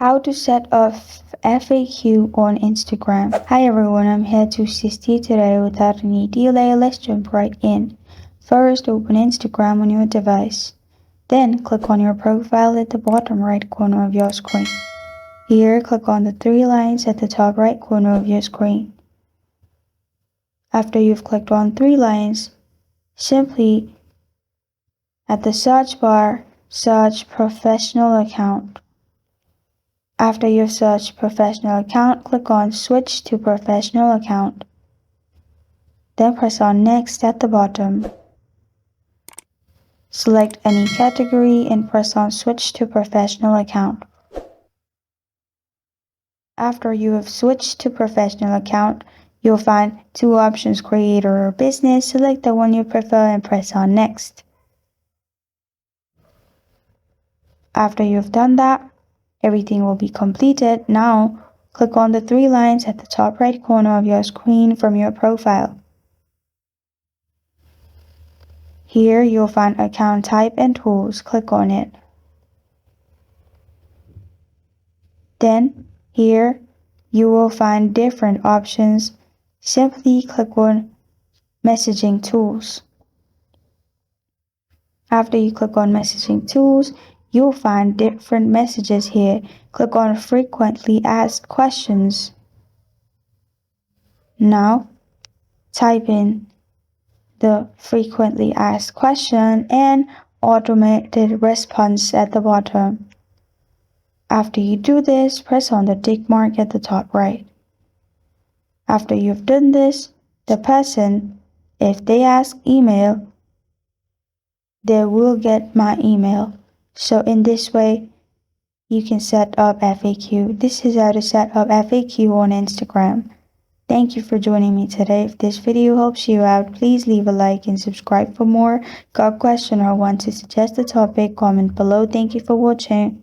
How to set up FAQ on Instagram. Hi everyone, I'm here to assist you today. Without any delay, let's jump right in. First, open Instagram on your device. Then click on your profile at the bottom right corner of your screen. Here, click on the three lines at the top right corner of your screen. After you've clicked on three lines, simply at the search bar, search professional account. After you've searched professional account, click on switch to professional account. Then press on next at the bottom. Select any category and press on switch to professional account. After you have switched to professional account, you'll find two options, creator or business. Select the one you prefer and press on next. After you've done that, everything will be completed. Now, click on the three lines at the top right corner of your screen from your profile. Here, you'll find account type and tools. Click on it. Then, here, you will find different options. Simply click on messaging tools. After you click on messaging tools, you'll find different messages here. Click on frequently asked questions. Now, type in the frequently asked question and automated response at the bottom. After you do this, press on the tick mark at the top right. After you've done this, the person, if they ask email, they will get my email. So in this way, you can set up FAQ. This is how to set up FAQ on Instagram. Thank you for joining me today. If this video helps you out, please leave a like and subscribe for more. Got a question or want to suggest a topic, comment below. Thank you for watching.